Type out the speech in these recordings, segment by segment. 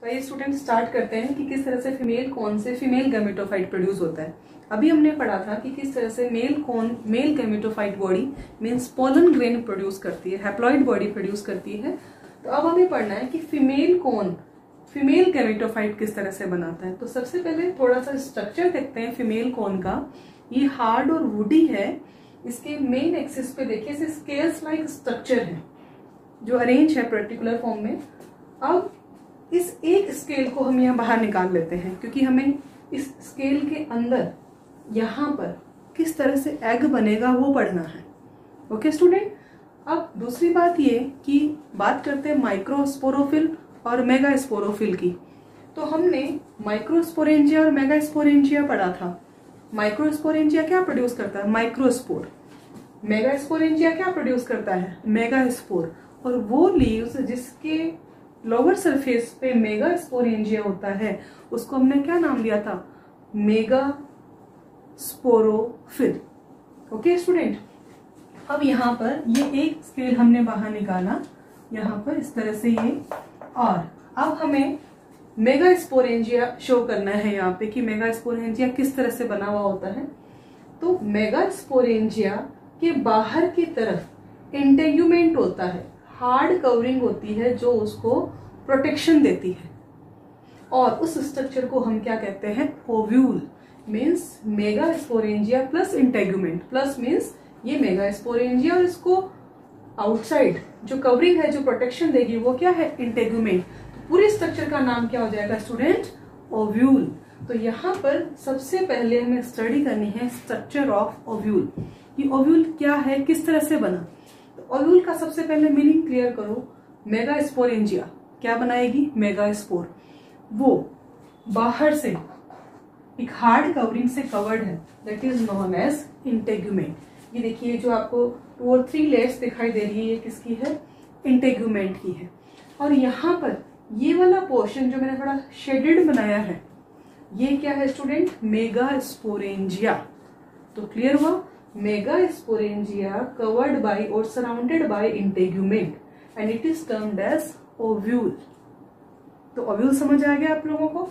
कई student start करते हैं कि किस तरह से फीमेल कौन से फीमेल गैमेटोफाइट प्रोड्यूस होता है। अभी हमने पढ़ा था कि किस तरह से male gametophyte body means pollen grain produce करती है, हैप्लॉइड बॉडी प्रोड्यूस करती है। तो अब हमें पढ़ना है कि फीमेल गैमेटोफाइट किस तरह से बनाता है। तो सबसे पहले थोड़ा सा स्ट्रक्चर देखते हैं फीमेल कौन का। ये हार्ड और वुडी है। इसके मेन एक्सिस पे देखिए इसे स्केल्स लाइक स्ट्रक्चर है जो अरेंज है पर्टिकुलर फॉर्म में। अब इस एक स्केल को हम यहाँ बाहर निकाल लेते हैं क्योंकि हमें इस स्केल के अंदर यहाँ पर किस तरह से एग बनेगा वो पढ़ना है। Okay student. अब दूसरी बात ये कि बात करते हैं माइक्रोस्पोरोफिल और मेगास्पोरोफिल की। तो हमने माइक्रोस्पोरेंजिया और मेगास्पोरेंजिया पढ़ा था। माइक्रोस्पोरेंजिया क्या प्रोड्यूस करता है? माइक्रोस्पोर। मेगास्पोरेंजिया क्या प्रोड्यूस करता है? मेगास्पोर। और वो लीव्स जिसके लोअर सरफेस पे मेगास्पोरेंजिया होता है उसको हमने क्या नाम दिया था? मेगास्पोरोफिल। Okay student. अब यहाँ पर ये एक स्केल हमने बाहर निकाला यहाँ पर इस तरह से ये, और अब हमें मेगास्पोरेंजिया शो करना है यहाँ पे कि मेगास्पोरेंजिया किस तरह से बना हुआ होता है। तो मेगास्पोरेंजिया के बाहर की तरफ इंटेग्यूमेंट होता है, हार्ड कवरिंग होती है जो उसको प्रोटेक्शन देती है, और उस स्ट्रक्चर को हम क्या कहते हैं? Ovule. Means megasporangia plus integument, plus means ये मेगास्पोरेंजिया और इसको आउटसाइड जो कवरिंग है जो प्रोटेक्शन देगी वो क्या है? इंटेग्यूमेंट। तो पूरी स्ट्रक्चर का नाम क्या हो जाएगा स्टूडेंट? ओव्यूल। तो यहाँ पर सबसे पहले हमें स्टडी करनी है स्ट्रक्चर ऑफ ओव्यूल। ये ओव्यूल क्या है, किस तरह से बना। तो ओव्यूल का सबसे पहले मीनिंग क्लियर करो। मेगास्पोरेंजिया क्या बनाएगी? मेगास्पोर। वो बाहर से एक हार्ड कवरिंग से कवर्ड है, that is known as integument. ये देखिए जो आपको 2 और 3 लेयर्स दिखाई दे रही है ये किसकी है? इंटेग्यूमेंट की है। और यहाँ पर ये वाला पोर्शन जो मैंने थोड़ा शेडेड बनाया है ये क्या है स्टूडेंट? मेगास्पोरेंजिया। तो क्लियर हुआ? मेगास्पोरेंजिया कवर्ड बाय और surrounded by integument and it is termed as ovule. तो ओव्यूल समझ आ गया आप लोगों को।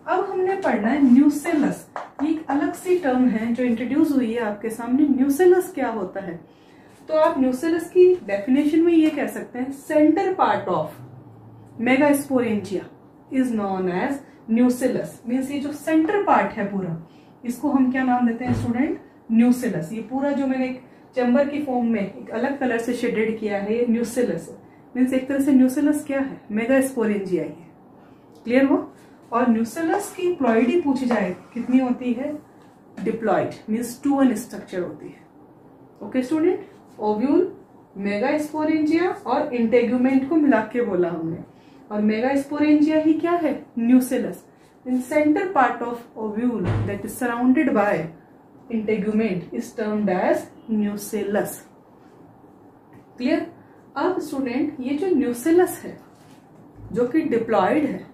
अब हमने पढ़ना है न्यूसेलस। ये एक अलग सी टर्म है जो इंट्रोड्यूस हुई है आपके सामने। न्यूसेलस क्या होता है? तो आप न्यूसेलस की डेफिनेशन में ये कह सकते हैं centre part of megasporangia is known as nucellus. Means ये जो सेंटर पार्ट है पूरा इसको हम क्या नाम देते हैं स्टूडेंट? न्यूसेलस। ये पूरा जो मैंने एक चैम्बर की फॉर्म में एक अलग कलर से शेडेड किया है ये न्यूसेलस है। मीन्स एक तरह से न्यूसेलस क्या है? मेगास्पोरेंजिया है। क्लियर हो? और न्यूसेलस की प्लॉइडी पूछी जाए कितनी होती है? डिप्लॉइड। मीन्स 2-1 स्ट्रक्चर होती है। Okay student. ओव्यूल, मेगास्पोरेंजिया और इंटेग्यूमेंट को मिला के बोला हमने। और मेगास्पोरेंजिया ही क्या है? Nucellus. In centre part of ovule that is surrounded by integument is termed as nucellus. Clear? अब स्टूडेंट ये जो न्यूसेलस है जो कि डिप्लॉइड है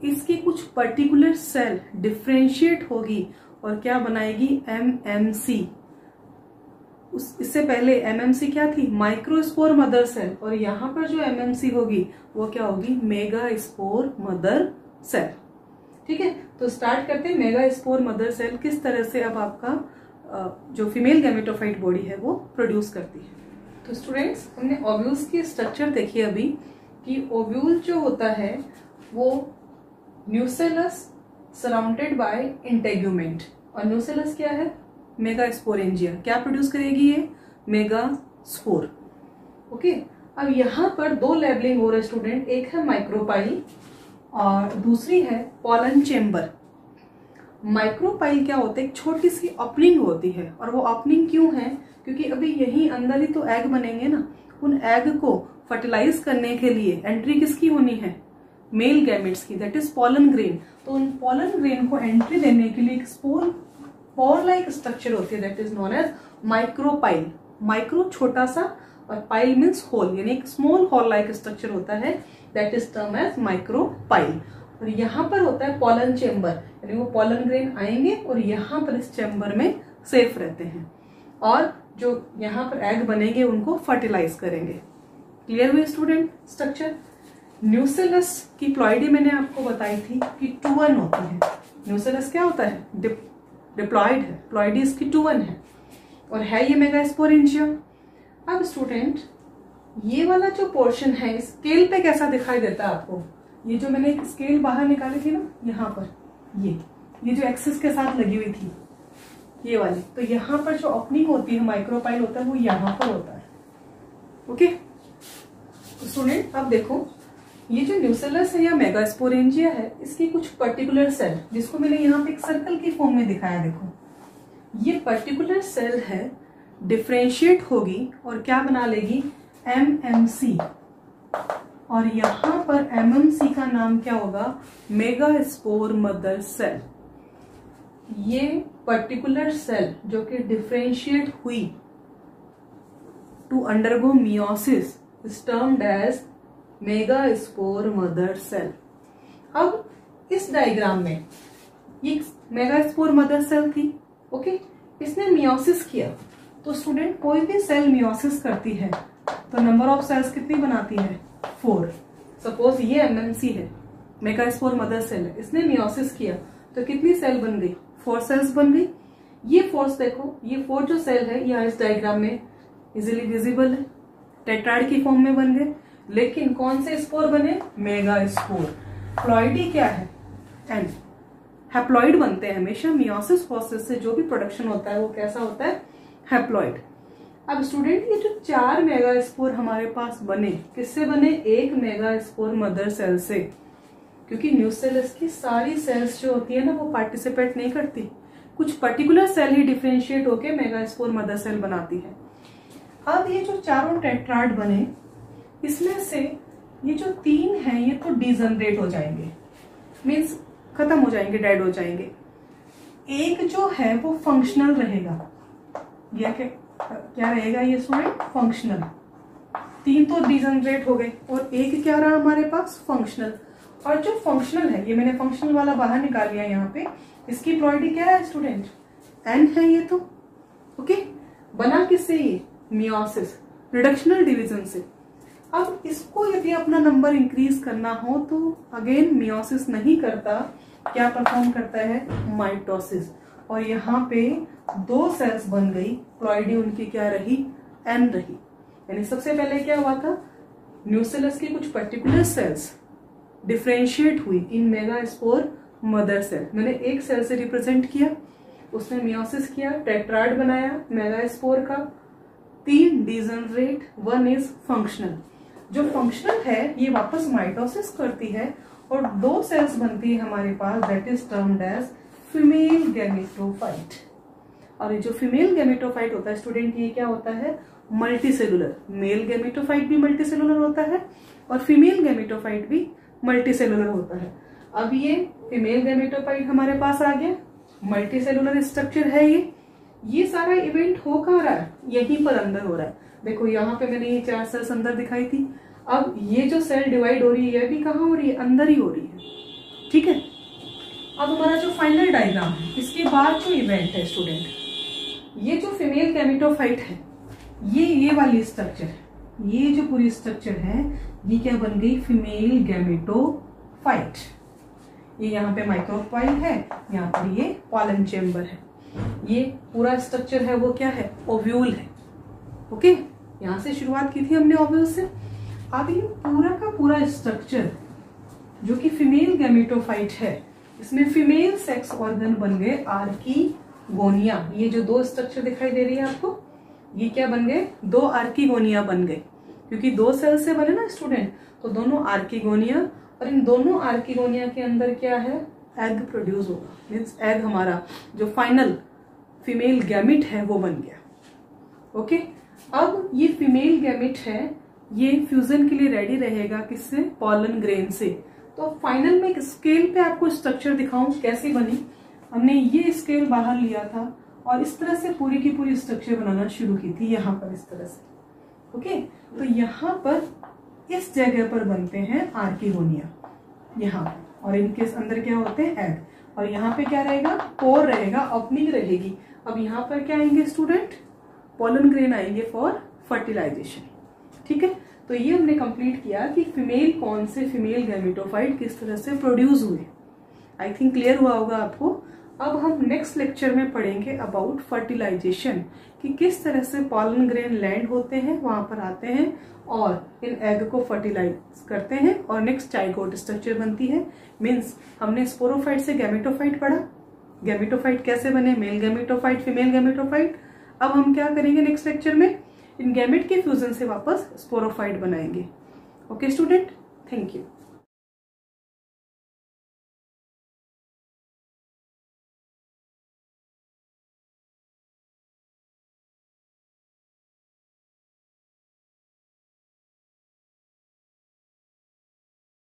इसकी कुछ पर्टिकुलर सेल डिफ्रेंशिएट होगी और क्या बनाएगी? एमएमसी। इससे पहले एमएमसी क्या थी? Microspore mother cell. और यहाँ पर जो एमएमसी होगी वो क्या होगी? Megaspore mother cell. ठीक है। तो स्टार्ट करते हैं मेगास्पोर मदर सेल किस तरह से अब आपका जो फीमेल गैमेटोफाइट बॉडी है वो प्रोड्यूस करती है। तो स्टूडेंट्स हमने ओव्यूल्स की स्ट्रक्चर देखी अभी कि ओव्यूल जो होता है वो न्यूसेलस सराउंडेड बाय इंटेग्यूमेंट। और न्यूसेलस क्या है? मेगास्पोरेंजिया। क्या प्रोड्यूस करेगी ये? मेगास्पोर। ओके। अब यहाँ पर 2 लेबलिंग हो रहे स्टूडेंट, एक है माइक्रोपाइल और दूसरी है पॉलन चेम्बर। माइक्रोपाइल क्या होता है? एक छोटी सी ओपनिंग होती है। और वो ओपनिंग क्यों है? क्योंकि अभी यही अंदर ही तो एग बनेंगे ना। उन एग को फर्टिलाइज करने के लिए एंट्री किसकी होनी है? मेल गैमेट्स की, दैट इज पॉलन ग्रेन। तो उन पॉलन ग्रेन को एंट्री देने के लिए एक स्पोर लाइक स्ट्रक्चर होती है that is known as micropyle. Micro छोटा सा और पाइल मीन्स होल, यानी एक स्मॉल होल लाइक स्ट्रक्चर होता है that is term as micropyle. और यहाँ पर होता है पॉलन चेम्बर, यानी वो पॉलन ग्रेन आएंगे और यहाँ पर इस चेम्बर में सेफ रहते हैं और जो यहाँ पर एग बनेंगे उनको फर्टिलाइज करेंगे। क्लियर हुई स्टूडेंट स्ट्रक्चर? न्यूसेलस की प्लॉइडी मैंने आपको बताई थी कि 2-1 होती है। न्यूसेलस क्या होता है? डिप्लॉइड है, प्लॉइडी इसकी 2-1 है और है ये मेगास्पोरेंजिया। अब स्टूडेंट ये वाला जो पोर्शन है स्केल पे कैसा दिखाई देता है आपको? ये जो मैंने एक स्केल बाहर निकाली थी ना, यहाँ पर ये जो एक्सिस के साथ लगी हुई थी ये वाली, तो यहाँ पर जो ओपनिंग होती है, माइक्रोपाइल होता है, वो यहाँ पर होता है। ओके तो स्टूडेंट अब देखो, ये जो न्यूसेलस है या मेगास्पोरेंजिया है, इसकी कुछ पर्टिकुलर सेल, जिसको मैंने यहाँ पे एक सर्कल की फॉर्म में दिखाया, देखो ये पर्टिकुलर सेल है, डिफ्रेंशिएट होगी और क्या बना लेगी? MMC। और यहाँ पर MMC का नाम क्या होगा? Megaspore mother cell. ये पर्टिकुलर सेल जो कि डिफ्रेंशिएट हुई to undergo meiosis is termed as megaspore mother cell. अब इस डायग्राम में ये मेगास्पोर मदर सेल थी, ओके, इसने मियोसिस किया। तो स्टूडेंट कोई भी सेल मियोसिस करती है तो नंबर ऑफ सेल्स कितनी बनाती है? 4। सपोज ये MMC है, मेगास्पोर मदर सेल है, इसने मियोसिस किया तो कितनी सेल बन गई? 4 सेल्स बन गई। ये 4 देखो, ये 4 जो सेल है यहाँ इस डायग्राम में इजीली विजिबल है, टेट्राइड की फॉर्म में बन गए। लेकिन कौन से स्पोर बने? मेगास्पोर। प्लॉइडी क्या है? एंड हैप्लॉइड बनते हैं हमेशा। मियोसिस प्रोसेस से जो भी प्रोडक्शन होता है वो कैसा होता है? हैप्लॉइड। अब स्टूडेंट ये जो 4 मेगास्पोर हमारे पास बने, किससे बने? एक मेगास्पोर मदर सेल से, क्योंकि न्यूसेलस की सारी सेल्स जो होती है ना वो पार्टिसिपेट नहीं करती, कुछ पर्टिकुलर सेल ही डिफरेंशिएट होके मेगास्पोर मदर सेल बनाती है। अब ये जो चारों टेट्राड बने, इसमें से ये जो 3 हैं ये तो डिजनरेट हो जाएंगे, मीन्स खत्म हो जाएंगे, डेड हो जाएंगे। एक जो है वो फंक्शनल रहेगा। या क्या रहेगा ये स्टूडेंट? फंक्शनल। 3 तो डिजनरेट हो गए और एक क्या रहा हमारे पास? फंक्शनल। और जो फंक्शनल है, ये मैंने फंक्शनल वाला बाहर निकाल लिया यहाँ पे, इसकी प्लॉइडी क्या है स्टूडेंट? N है ये तो, ओके। बना किससे? ये मियोसिस, रिडक्शनल डिवीजन से। अब इसको यदि अपना नंबर इंक्रीज करना हो तो अगेन मियोसिस नहीं करता, क्या परफॉर्म करता है? माइटोसिस। और यहाँ पे 2 सेल्स बन गई, प्लॉइडी उनकी क्या रही? N रही। यानी सबसे पहले क्या हुआ था? न्यूसेलस की कुछ पर्टिकुलर सेल्स डिफरेंशिएट हुई इन मेगास्पोर मदर सेल। मैंने एक सेल से रिप्रेजेंट किया, उसने मियोसिस किया, टेट्राड बनाया मेगास्पोर का। 3 डिजनरेट, 1 इज फंक्शनल। जो फंक्शनल है ये वापस माइटोसिस करती है और 2 सेल्स बनती है हमारे पास, that is termed as female gametophyte. और ये जो फीमेल गैमेटोफाइट होता है स्टूडेंट, ये क्या होता है? मल्टीसेलुलर। मेल गैमेटोफाइट भी मल्टीसेलुलर होता है और फीमेल गैमेटोफाइट भी मल्टीसेलुलर होता है। अब ये फीमेल गैमेटोफाइट हमारे पास आ गया, मल्टीसेलुलर स्ट्रक्चर है ये सारा इवेंट हो कहाँ रहा है? यहीं पर अंदर हो रहा है। देखो यहाँ पे मैंने ये 4 सेल्स अंदर दिखाई थी। अब ये जो सेल डिवाइड हो रही है ये भी कहाँ हो रही है? अंदर ही हो रही है, ठीक है। अब हमारा जो फाइनल डायग्राम है, इसके बाद जो इवेंट है स्टूडेंट, ये जो फीमेल गैमेटोफाइट है, ये वाली स्ट्रक्चर है, ये जो पूरी स्ट्रक्चर है ये क्या बन गई? Female gametophyte. ये यहाँ पे माइक्रोपाइल है, यहाँ पर ये पॉलन चेम्बर है। ये पूरा स्ट्रक्चर है वो क्या है? ओव्यूल है, ओके। यहाँ से शुरुआत की थी हमने ओव्यूल से। अब ये पूरा का पूरा स्ट्रक्चर जो कि फीमेल गैमेटोफाइट है, इसमें फीमेल सेक्स ऑर्गन बन गए आर्कीगोनिया। ये जो 2 स्ट्रक्चर दिखाई दे रही है आपको, ये क्या बन गए? 2 आर्कीगोनिया बन गए, क्योंकि 2 सेल से बने ना स्टूडेंट, तो दोनों आर्कीगोनिया। और इन दोनों आर्कीगोनिया के अंदर क्या है? एग प्रोड्यूस होगा, मीन्स एग हमारा जो फाइनल फीमेल गैमिट है वो बन गया, ओके। अब ये फीमेल गैमिट है, ये फ्यूजन के लिए रेडी रहेगा किससे? पॉलन ग्रेन से। तो फाइनल में स्केल पे आपको स्ट्रक्चर दिखाऊं कैसी बनी। हमने ये स्केल बाहर लिया था और इस तरह से पूरी की पूरी स्ट्रक्चर बनाना शुरू की थी, यहाँ पर इस तरह से, ओके। तो यहाँ पर इस जगह पर बनते हैं आर्कीगोनिया, यहाँ, और इनके अंदर क्या होते हैं? एग। और यहाँ पे क्या रहेगा? पोर रहेगा, ओपनिंग रहेगी। अब यहाँ पर क्या आएंगे स्टूडेंट? पॉलन ग्रेन आएंगे फॉर फर्टिलाइजेशन, ठीक है। तो ये हमने कंप्लीट किया कि फीमेल कौन से फीमेल गैमेटोफाइट किस तरह से प्रोड्यूस हुए। आई थिंक क्लियर हुआ होगा आपको। अब हम नेक्स्ट लेक्चर में पढ़ेंगे अबाउट फर्टिलाइजेशन, कि किस तरह से पॉलन ग्रेन लैंड होते हैं, वहां पर आते हैं और इन एग को फर्टिलाइज करते हैं और नेक्स्ट जाइगोट स्ट्रक्चर बनती है। मीन्स हमने स्पोरोफाइट से गैमेटोफाइट पढ़ा, गैमेटोफाइट कैसे बने, मेल गैमेटोफाइट, फीमेल गैमेटोफाइट। अब हम क्या करेंगे नेक्स्ट लेक्चर में, इन गैमेट के फ्यूजन से वापस स्पोरोफाइट बनाएंगे। Okay student, thank you.